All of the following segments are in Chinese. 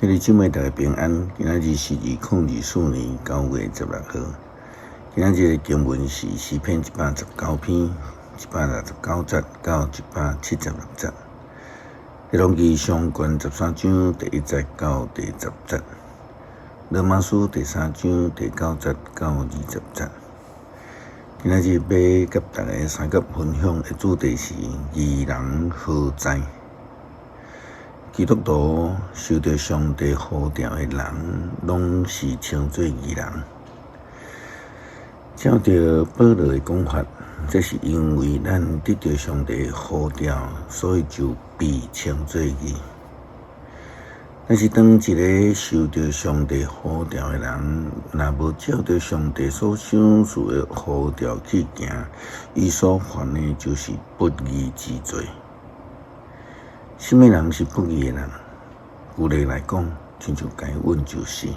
迄个姊妹大家平安，今仔日是2024年9月16号。今仔日的经文是诗篇119篇169节到176节。列王记上卷13章第1节到第10节。罗马书第3章第9节到20节。今仔日要甲大家三角分享的主题是义人何在？基督徒受到上帝呼召的人，拢是称作义人。照着保罗的讲法，这是因为咱得到上帝的呼召，所以就被称作义。但是当一个受到上帝呼召的人，若无照着上帝所赏赐的呼召去行，伊所犯的就是不义之罪。什么人是不义的人？举例来讲，亲像该问就是，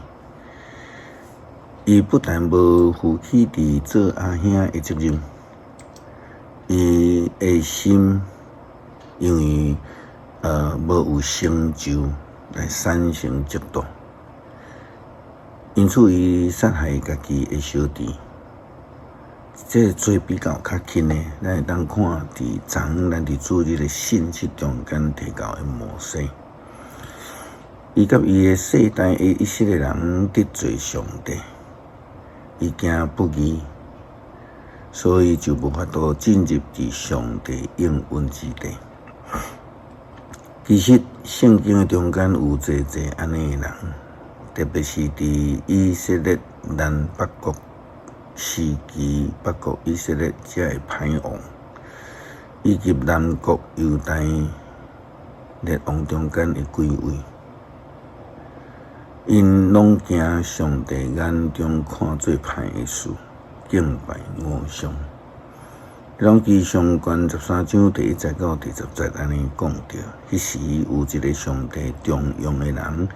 伊不但无负起伫做阿兄的责任，伊的心因为无有成就来产生嫉妒，因此伊杀害家己的小弟。这个罪比较较轻的，咱会当看伫咱伫主日的信息中间提到的摩西，伊甲伊的世代的一些人得罪上帝，伊惊不义，所以就无法度进入伫上帝应允之地。其实圣经的中间有济安尼的人，特别是伫以色列南北国时期，北国以色列才会歹王，以及南国犹大列王中间的几位，因拢惊上帝眼中看做歹的事，敬拜偶像。列王记上卷13章第1节到第10节安尼讲着，迄时有一个上帝重用的人，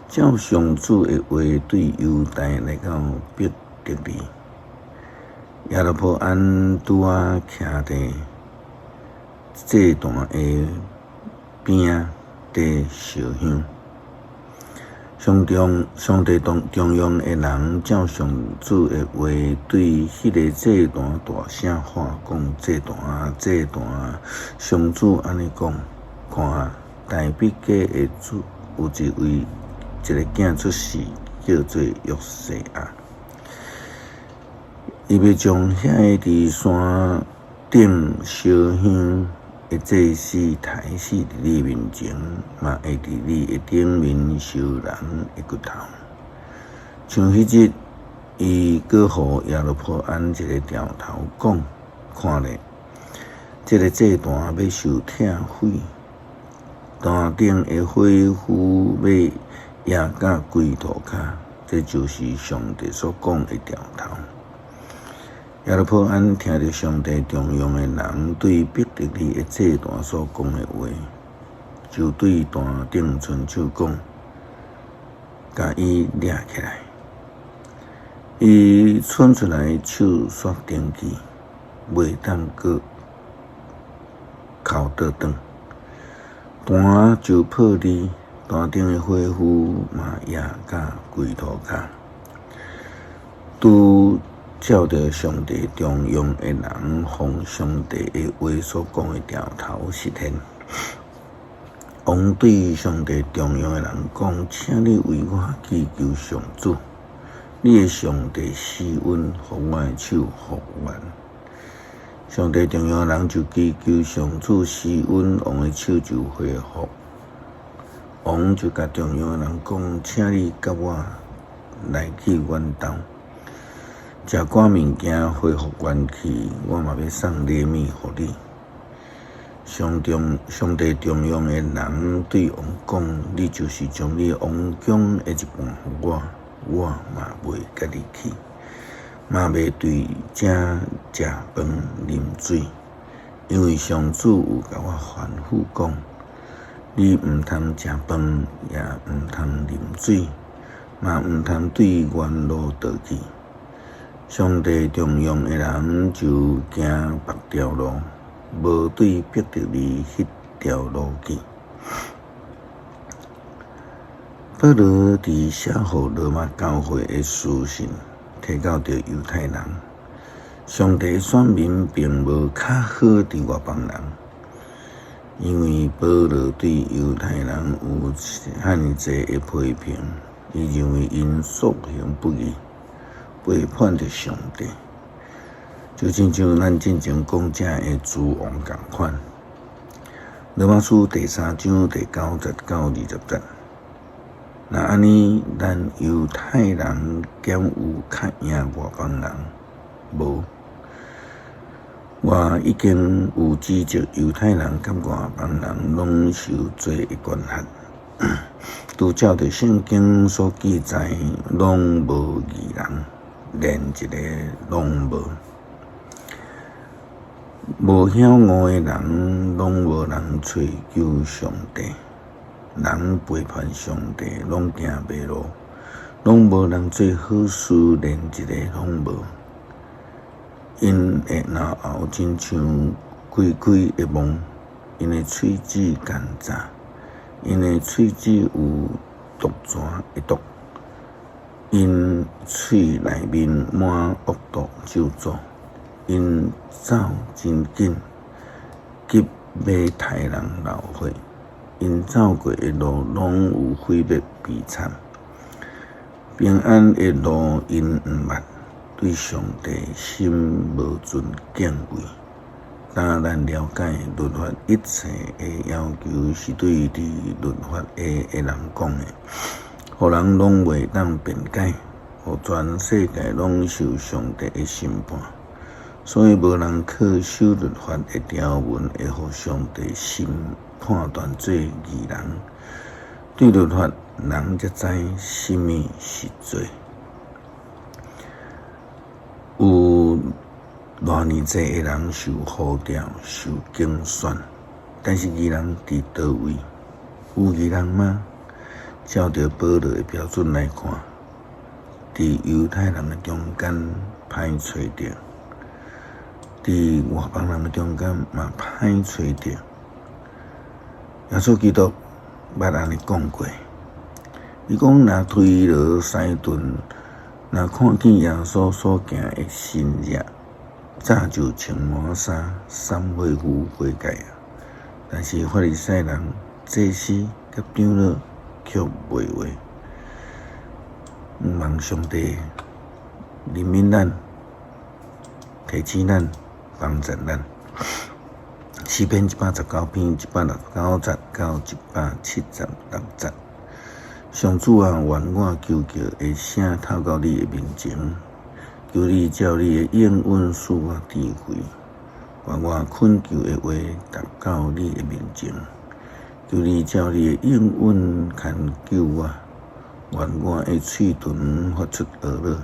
照上主的话对犹大来到伯特利。亚罗波安拄啊徛伫祭坛的边伫烧香。上帝重用的人，照上主的话对迄个祭坛大声喊讲：祭坛，上主安尼讲，看大毕家的主有一位一个囝出世，叫做约瑟亚。伊要将遐个伫山顶烧香的祭司抬死伫你面前，嘛会伫你的顶面烧人的骨头。像迄日，伊搁互亚罗波安一个调头讲，看咧，这个祭坛要受拆毁，坛顶的火夫要压到龟头骹，这就是上帝所讲的调头。亚罗波安听着上帝重用的人对伯特利的祭坛所讲的话，就对坛顶伸手讲，甲伊掠起来。伊伸出来手煞登记，袂当搁靠倒转，坛就破裂，坛顶的火夫嘛压到龟头骹。照着上帝重用的人，奉上帝的话所讲的调头实现。王对上帝重用的人讲：“请你为我祈求上主，你的上帝施恩，互我的手复原。”上帝重用的人就祈求上主施恩，王的手就恢复。王就甲重用的人讲：“请你甲我来去阮兜。食寡物件恢复元气，我嘛要送礼物互你。”上帝重用的人对王讲：“你就是将你王宫的一半互我，我嘛袂甲你去，嘛袂对这食饭啉水，因为上主有甲我吩咐讲，你毋通食饭，也毋通啉水，嘛毋通对原路倒去。”上帝重用的人就行别条路，无对伯特利迄条路去。保罗伫写互罗马教会的书信，提到着犹太人，上帝选民并无较好伫外邦人，因为保罗对犹太人有罕济的批评，伊认为因所行不义，背叛着上帝，就亲像咱进前讲正的诸王共款。罗马书第3章第9节到20节。那安尼，咱犹太人减有较赢外邦人？无，我已经有指责犹太人甲外邦人拢受罪的关系。拄照着圣经所记载，拢无义人，连一个拢无。无晓悟的人，拢无人找求上帝。人背叛上帝，拢行迷路，拢无人做好事，连一个拢无。因的脑后亲像开开的梦，因的喙齿干燥，因的喙齿有毒蛇的毒，因喙内面满恶毒咒诅，因走真紧，急要害人流血。因走过的路，拢有毁灭悲惨；平安的路，因毋捌。对上帝心无存敬畏。当咱了解律法一切的要求，是对伫律法下的人讲的，互人拢袂当辩解，互全世界拢受上帝的审判。所以无人恪守律法的条文，会互上帝审判断做义人。对律法，人才知什么是罪。有偌尼济的人受呼召、受竞选，但是义人伫倒位？有义人吗？照着保罗的标准来看，伫犹太人的中间歹找着，伫外邦人的中间嘛歹找着。耶稣基督捌安尼讲过，伊讲若推罗西顿，若看见耶稣所行的神迹，早就穿满衫，三回服悔改啊！但是法利赛人、祭司甲长老却袂话。望上帝怜悯咱，提醒咱，帮助咱。诗篇119篇169节到176节。上主啊，愿我求叫的声透到你的面前，求你照你的应允赐我智慧，愿我恳求的话达到你的面前，求你照你的应允牵救我，愿我的嘴唇发出恶乐，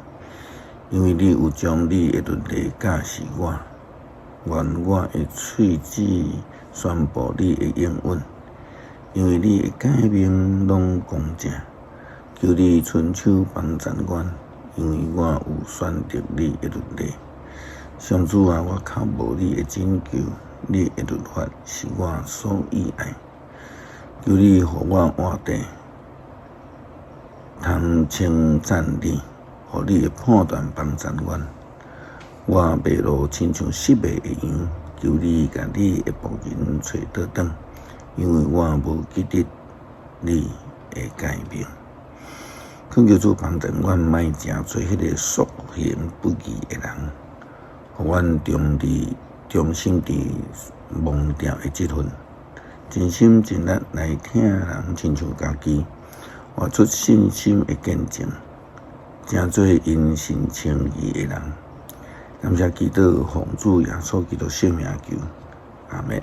因为你有将你的律例教示我，愿我的喙齿宣布你的应允。因为你的诫命拢公正，求你伸手帮助我，因为我有选择你的律例。上主啊，我靠无你的拯救，你的律法是我所喜爱。求你予我活地，通称赞你，予你的判断帮助我。我迷路亲像失迷的羊，求你甲你的仆人找倒转。因为我无记得你的诫命，恳求主帮助阮，莫诚做迄个所行不义的人，互阮终身伫忘掉的这份，真心真力来听人亲像家己，活出信心的见证，诚做因信称义的人。感谢基督奉主耶稣基督圣名求，阿们。